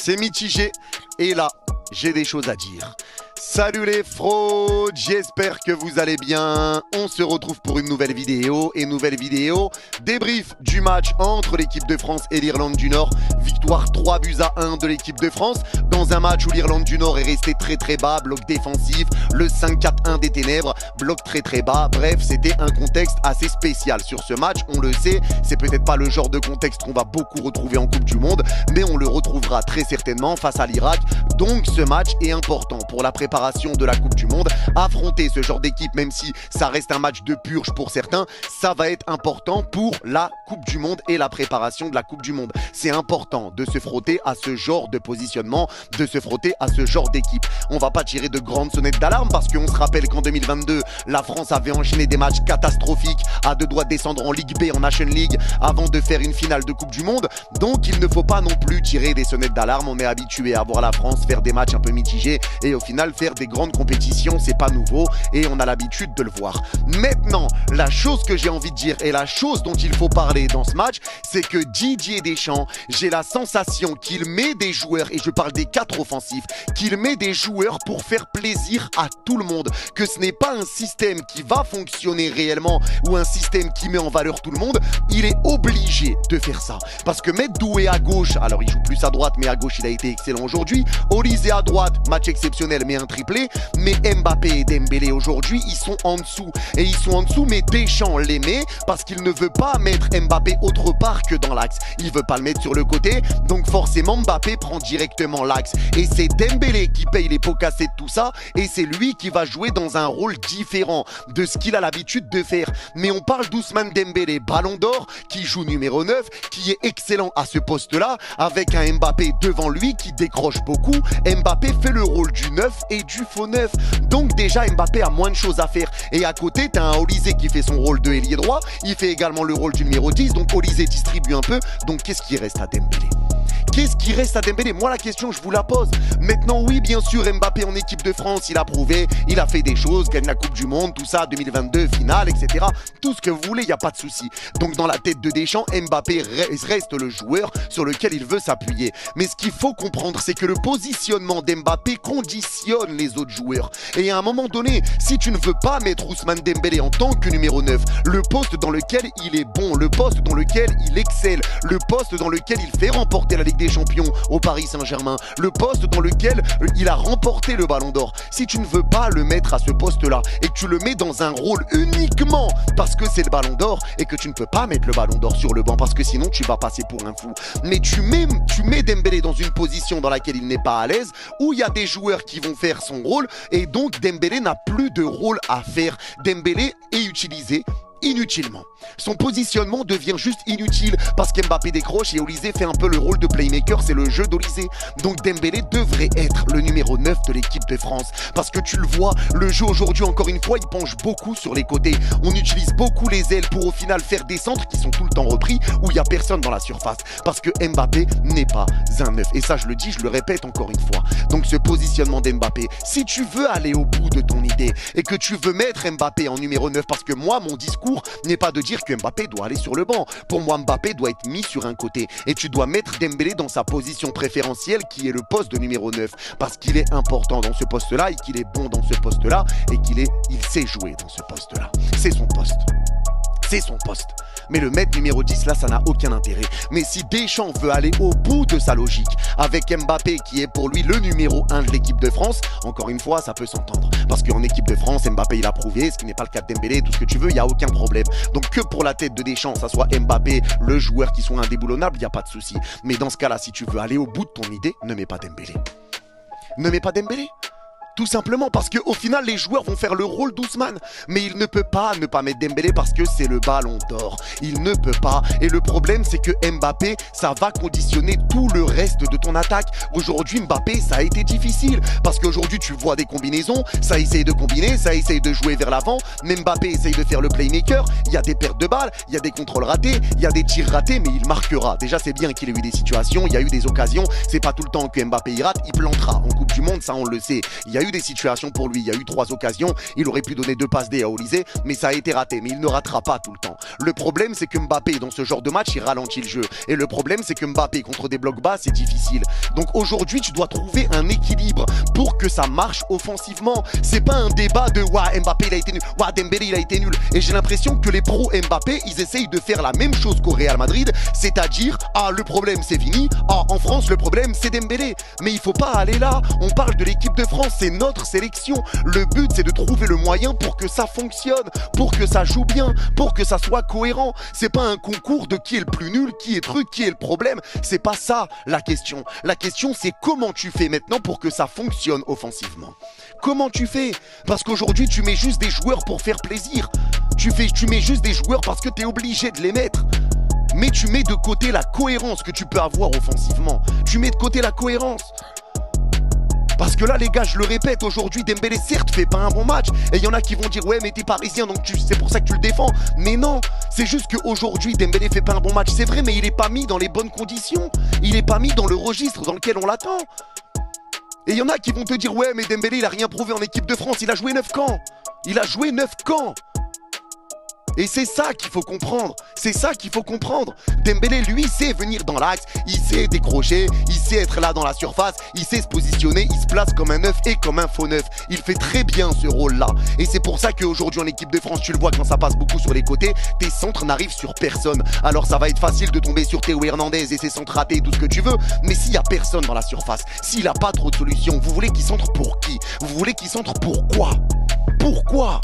c'est mitigé. Et là, j'ai des choses à dire. Salut les fraudes, j'espère que vous allez bien. On se retrouve pour une nouvelle vidéo. Débrief du match entre l'équipe de France et l'Irlande du Nord. Victoire 3-1 de l'équipe de France dans un match où l'Irlande du Nord est restée très bas, bloc défensif, le 5-4-1 des ténèbres, bloc très bas. Bref, c'était un contexte assez spécial sur ce match, on le sait. C'est peut-être pas le genre de contexte qu'on va beaucoup retrouver en Coupe du Monde, mais on le retrouvera très certainement face à l'Irak. Donc ce match est important pour la préparation de la Coupe du Monde. Affronter ce genre d'équipe, même si ça reste un match de purge pour certains, ça va être important pour la Coupe du Monde et la préparation de la Coupe du Monde. C'est important de se frotter à ce genre de positionnement, de se frotter à ce genre d'équipe. On va pas tirer de grandes sonnettes d'alarme parce qu'on se rappelle qu'en 2022, la France avait enchaîné des matchs catastrophiques à deux doigts de descendre en Ligue B, en Nation League, avant de faire une finale de Coupe du Monde. Donc il ne faut pas non plus tirer des sonnettes d'alarme. On est habitué à voir la France faire des matchs un peu mitigés et au final faire des grandes compétitions, c'est pas nouveau et on a l'habitude de le voir. Maintenant, la chose que j'ai envie de dire et la chose dont il faut parler dans ce match, c'est que Didier Deschamps, j'ai la sensation qu'il met des joueurs, et je parle des 4 offensifs, qu'il met des joueurs pour faire plaisir à tout le monde, que ce n'est pas un système qui va fonctionner réellement ou un système qui met en valeur tout le monde. Il est obligé de faire ça parce que mettre Doué à gauche, alors il joue plus à droite mais à gauche il a été excellent aujourd'hui, Olysée à droite, match exceptionnel mais un triplé, mais Mbappé et Dembélé aujourd'hui ils sont en dessous, et ils sont en dessous mais Deschamps les met parce qu'il ne veut pas mettre Mbappé autre part que dans l'axe, il veut pas le mettre sur le côté, donc forcément Mbappé prend directement l'axe et c'est Dembélé qui paye les pots cassés de tout ça, et c'est lui qui va jouer dans un rôle différent de ce qu'il a l'habitude de faire. Mais on parle d'Ousmane Dembélé, ballon d'or, qui joue numéro 9, qui est excellent à ce poste là, avec un Mbappé devant lui qui décroche beaucoup. Mbappé fait le rôle du 9 et du faux 9, donc déjà Mbappé a moins de choses à faire, et à côté t'as un Olysée qui fait son rôle de ailier droit, il fait également le rôle du numéro 10, donc Olysée distribue un peu, donc qu'est-ce qui reste à Dembélé? Qu'est-ce qui reste à Dembélé? Moi la question je vous la pose. Maintenant oui bien sûr Mbappé en équipe de France, il a prouvé, il a fait des choses, gagne la Coupe du Monde, tout ça, 2022, finale, etc. Tout ce que vous voulez, il n'y a pas de souci. Donc dans la tête de Deschamps, Mbappé reste le joueur sur lequel il veut s'appuyer. Mais ce qu'il faut comprendre, c'est que le positionnement d'Mbappé conditionne les autres joueurs. Et à un moment donné, si tu ne veux pas mettre Ousmane Dembélé en tant que numéro 9, le poste dans lequel il est bon, le poste dans lequel il excelle, le poste dans lequel il fait remporter la Ligue des Champions au Paris Saint-Germain, le poste dans lequel il a remporté le Ballon d'Or, si tu ne veux pas le mettre à ce poste-là et que tu le mets dans un rôle uniquement parce que c'est le Ballon d'Or et que tu ne peux pas mettre le Ballon d'Or sur le banc parce que sinon tu vas passer pour un fou, mais tu mets Dembélé dans une position dans laquelle il n'est pas à l'aise, où il y a des joueurs qui vont faire son rôle et donc Dembélé n'a plus de rôle à faire. Dembélé est utilisé inutilement. Son positionnement devient juste inutile parce qu'Mbappé décroche et Olysée fait un peu le rôle de playmaker, c'est le jeu d'Olysée. Donc Dembélé devrait être le numéro 9 de l'équipe de France parce que tu le vois, le jeu aujourd'hui encore une fois il penche beaucoup sur les côtés. On utilise beaucoup les ailes pour au final faire des centres qui sont tout le temps repris où il n'y a personne dans la surface parce que Mbappé n'est pas un 9. Et ça je le dis, je le répète encore une fois. Donc ce positionnement d'Mbappé, si tu veux aller au bout de ton idée et que tu veux mettre Mbappé en numéro 9, parce que moi mon discours n'est pas de dire que Mbappé doit aller sur le banc. Pour moi, Mbappé doit être mis sur un côté et tu dois mettre Dembélé dans sa position préférentielle qui est le poste de numéro 9 parce qu'il est important dans ce poste-là et qu'il est bon dans ce poste-là et qu'il sait jouer dans ce poste-là. C'est son poste. C'est son poste. Mais le mettre numéro 10 là, ça n'a aucun intérêt. Mais si Deschamps veut aller au bout de sa logique avec Mbappé qui est pour lui le numéro 1 de l'équipe de France, encore une fois, ça peut s'entendre. Parce qu'en équipe de France, Mbappé il a prouvé, ce qui n'est pas le cas de Dembélé, tout ce que tu veux, il n'y a aucun problème. Donc que pour la tête de Deschamps, ça soit Mbappé, le joueur qui soit indéboulonnable, il n'y a pas de souci. Mais dans ce cas-là, si tu veux aller au bout de ton idée, ne mets pas Dembélé. Ne mets pas Dembélé. Tout simplement parce qu'au final, les joueurs vont faire le rôle d'Ousmane. Mais il ne peut pas ne pas mettre Dembélé parce que c'est le Ballon d'Or. Il ne peut pas. Et le problème, c'est que Mbappé, ça va conditionner tout le reste de ton attaque. Aujourd'hui, Mbappé, ça a été difficile. Parce qu'aujourd'hui, tu vois des combinaisons. Ça essaye de combiner, ça essaye de jouer vers l'avant. Mais Mbappé essaye de faire le playmaker. Il y a des pertes de balles, il y a des contrôles ratés, il y a des tirs ratés, mais il marquera. Déjà, c'est bien qu'il ait eu des situations, il y a eu des occasions. C'est pas tout le temps que Mbappé y rate, il plantera. En Coupe du Monde, ça, on le sait. Il y a eu eu des situations pour lui. Il y a eu 3 occasions. Il aurait pu donner 2 passes D à Olysée, mais ça a été raté. Mais il ne ratera pas tout le temps. Le problème, c'est que Mbappé, dans ce genre de match, il ralentit le jeu. Et le problème, c'est que Mbappé, contre des blocs bas, c'est difficile. Donc aujourd'hui, tu dois trouver un équilibre pour que ça marche offensivement. C'est pas un débat de « Ouah, Mbappé, il a été nul. Ouah, Dembélé, il a été nul. » Et j'ai l'impression que les pros Mbappé, ils essayent de faire la même chose qu'au Real Madrid, c'est-à-dire « Ah, le problème, c'est Vini. Ah, en France, le problème, c'est Dembélé. » Mais il faut pas aller là. On parle de l'équipe de France, c'est notre sélection. Le but, c'est de trouver le moyen pour que ça fonctionne, pour que ça joue bien, pour que ça soit cohérent. C'est pas un concours de qui est le plus nul, qui est truc, qui est le problème. C'est pas ça la question. La question, c'est comment tu fais maintenant pour que ça fonctionne offensivement. Comment tu fais? Parce qu'aujourd'hui, tu mets juste des joueurs pour faire plaisir. Tu mets juste des joueurs parce que tu es obligé de les mettre. Mais tu mets de côté la cohérence que tu peux avoir offensivement. Tu mets de côté la cohérence. Parce que là, les gars, je le répète, aujourd'hui, Dembélé, certes, fait pas un bon match. Et il y en a qui vont dire, ouais, mais t'es parisien, donc c'est pour ça que tu le défends. Mais non, c'est juste qu'aujourd'hui, Dembélé fait pas un bon match. C'est vrai, mais il est pas mis dans les bonnes conditions. Il est pas mis dans le registre dans lequel on l'attend. Et il y en a qui vont te dire, ouais, mais Dembélé, il a rien prouvé en équipe de France. Il a joué 9 camps. Il a joué 9 camps. Et c'est ça qu'il faut comprendre. C'est ça qu'il faut comprendre. Dembélé, lui, sait venir dans l'axe. Il sait décrocher. Il sait être là dans la surface. Il sait se positionner. Il se place comme un neuf et comme un faux neuf. Il fait très bien ce rôle-là. Et c'est pour ça qu'aujourd'hui, en équipe de France, tu le vois quand ça passe beaucoup sur les côtés, tes centres n'arrivent sur personne. Alors ça va être facile de tomber sur Théo Hernandez et ses centres ratés, tout ce que tu veux. Mais s'il n'y a personne dans la surface, s'il n'a pas trop de solutions, vous voulez qu'il centre pour qui? Vous voulez qu'il centre pour quoi? Pourquoi?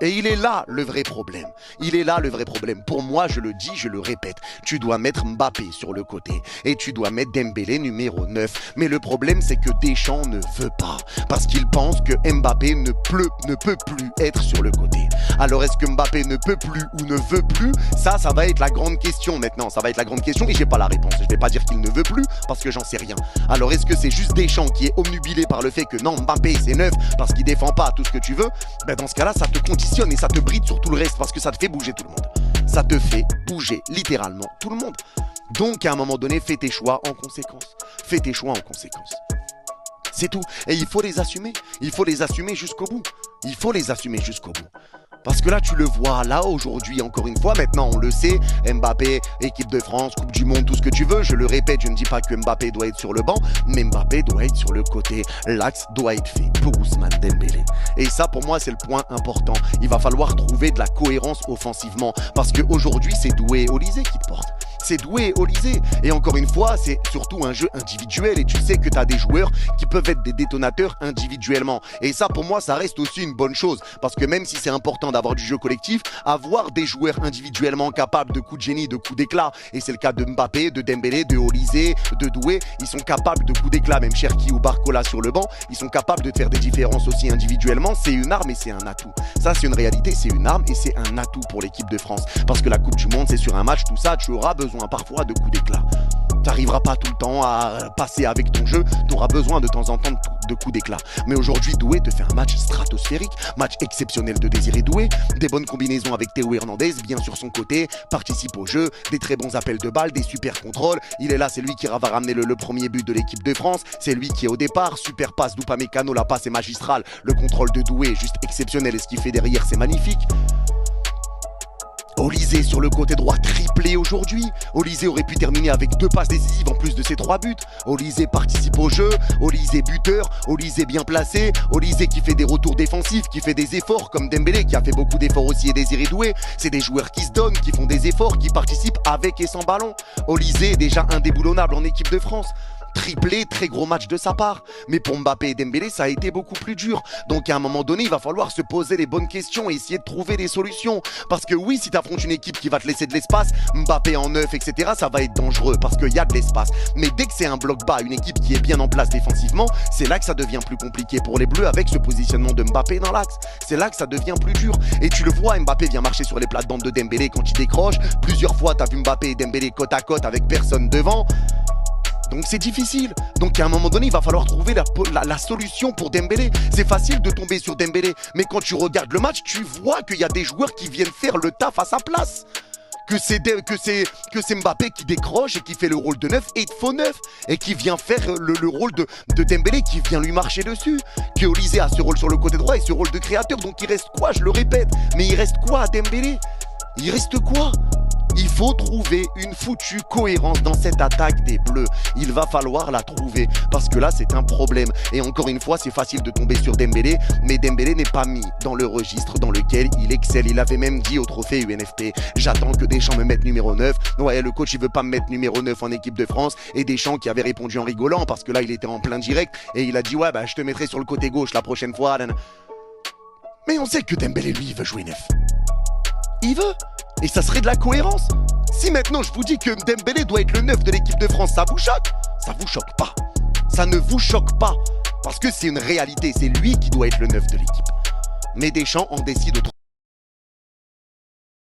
Et il est là le vrai problème. Il est là le vrai problème. Pour moi, je le dis, je le répète. Tu dois mettre Mbappé sur le côté. Et tu dois mettre Dembélé numéro 9. Mais le problème, c'est que Deschamps ne veut pas. Parce qu'il pense que Mbappé ne peut plus être sur le côté. Alors, est-ce que Mbappé ne peut plus ou ne veut plus? Ça va être la grande question maintenant. Ça va être la grande question et j'ai pas la réponse. Je vais pas dire qu'il ne veut plus parce que j'en sais rien. Alors, est-ce que c'est juste Deschamps qui est omnubilé par le fait que non, Mbappé, c'est 9 parce qu'il défend pas tout ce que tu veux? Ben, dans ce cas-là, ça te conditionne et ça te bride sur tout le reste parce que ça te fait bouger tout le monde. Ça te fait bouger littéralement tout le monde. Donc à un moment donné, fais tes choix en conséquence. Fais tes choix en conséquence. C'est tout. Et il faut les assumer. Il faut les assumer jusqu'au bout. Il faut les assumer jusqu'au bout. Parce que là, tu le vois, là, aujourd'hui, encore une fois, maintenant, on le sait, Mbappé, équipe de France, Coupe du Monde, tout ce que tu veux. Je le répète, je ne dis pas que Mbappé doit être sur le banc, mais Mbappé doit être sur le côté. L'axe doit être fait pour Ousmane Dembélé. Et ça, pour moi, c'est le point important. Il va falloir trouver de la cohérence offensivement. Parce qu'aujourd'hui, c'est Doué et Olysée qui te portent. C'est Doué et Olysée. Et encore une fois, c'est surtout un jeu individuel. Et tu sais que tu as des joueurs qui peuvent être des détonateurs individuellement. Et ça, pour moi, ça reste aussi une bonne chose. Parce que même si c'est important d'avoir du jeu collectif, avoir des joueurs individuellement capables de coups de génie, de coups d'éclat, et c'est le cas de Mbappé, de Dembélé, de Olysée, de Doué, ils sont capables de coups d'éclat, même Cherki ou Barcola sur le banc, ils sont capables de faire des différences aussi individuellement. C'est une arme et c'est un atout. Ça, c'est une réalité, c'est une arme et c'est un atout pour l'équipe de France. Parce que la Coupe du Monde, c'est sur un match, tout ça, tu auras besoin parfois de coups d'éclat. Tu n'arriveras pas tout le temps à passer avec ton jeu, tu auras besoin de temps en temps de coups d'éclat. Mais aujourd'hui, Doué te fait un match stratosphérique, match exceptionnel de Désiré Doué, des bonnes combinaisons avec Théo Hernandez, bien sur son côté, participe au jeu, des très bons appels de balles, des super contrôles. Il est là, c'est lui qui va ramener le premier but de l'équipe de France, c'est lui qui est au départ, super passe d'Upamecano, la passe est magistrale, le contrôle de Doué est juste exceptionnel et ce qu'il fait derrière, c'est magnifique. Olysée sur le côté droit, triplé aujourd'hui. Olysée aurait pu terminer avec 2 passes décisives en plus de ses 3 buts. Olysée participe au jeu, Olysée buteur, Olysée bien placé, Olysée qui fait des retours défensifs, qui fait des efforts comme Dembélé qui a fait beaucoup d'efforts aussi et Désiré Doué. C'est des joueurs qui se donnent, qui font des efforts, qui participent avec et sans ballon. Olysée est déjà indéboulonnable en équipe de France. Triplé, très gros match de sa part. Mais pour Mbappé et Dembélé, ça a été beaucoup plus dur. Donc à un moment donné, il va falloir se poser les bonnes questions et essayer de trouver des solutions. Parce que oui, si tu affrontes une équipe qui va te laisser de l'espace, Mbappé en neuf, etc., ça va être dangereux parce qu'il y a de l'espace. Mais dès que c'est un bloc bas, une équipe qui est bien en place défensivement, c'est là que ça devient plus compliqué pour les Bleus avec ce positionnement de Mbappé dans l'axe. C'est là que ça devient plus dur. Et tu le vois, Mbappé vient marcher sur les plates-bandes de Dembélé quand il décroche. Plusieurs fois, tu as vu Mbappé et Dembélé côte à côte avec personne devant. Donc c'est difficile. Donc à un moment donné, il va falloir trouver la solution pour Dembélé. C'est facile de tomber sur Dembélé, mais quand tu regardes le match, tu vois qu'il y a des joueurs qui viennent faire le taf à sa place. que c'est Mbappé qui décroche et qui fait le rôle de neuf et de faux neuf et qui vient faire le rôle de Dembélé, qui vient lui marcher dessus. Que Olysée a ce rôle sur le côté droit et ce rôle de créateur. Donc il reste quoi? Je le répète, mais il reste quoi à Dembélé? Il reste quoi? Il faut trouver une foutue cohérence dans cette attaque des Bleus. Il va falloir la trouver parce que là c'est un problème. Et encore une fois, c'est facile de tomber sur Dembélé, mais Dembélé n'est pas mis dans le registre dans lequel il excelle. Il avait même dit au trophée UNFP: j'attends que Deschamps me mette numéro 9. Ouais, le coach il veut pas me mettre numéro 9 en équipe de France. Et Deschamps qui avait répondu en rigolant parce que là il était en plein direct et il a dit: ouais bah je te mettrai sur le côté gauche la prochaine fois. Mais on sait que Dembélé lui il veut jouer 9. Il veut. Et ça serait de la cohérence. Si maintenant je vous dis que Dembélé doit être le 9 de l'équipe de France, ça vous choque? Ça vous choque pas. Ça ne vous choque pas. Parce que c'est une réalité, c'est lui qui doit être le 9 de l'équipe. Mais Deschamps en décide autrement.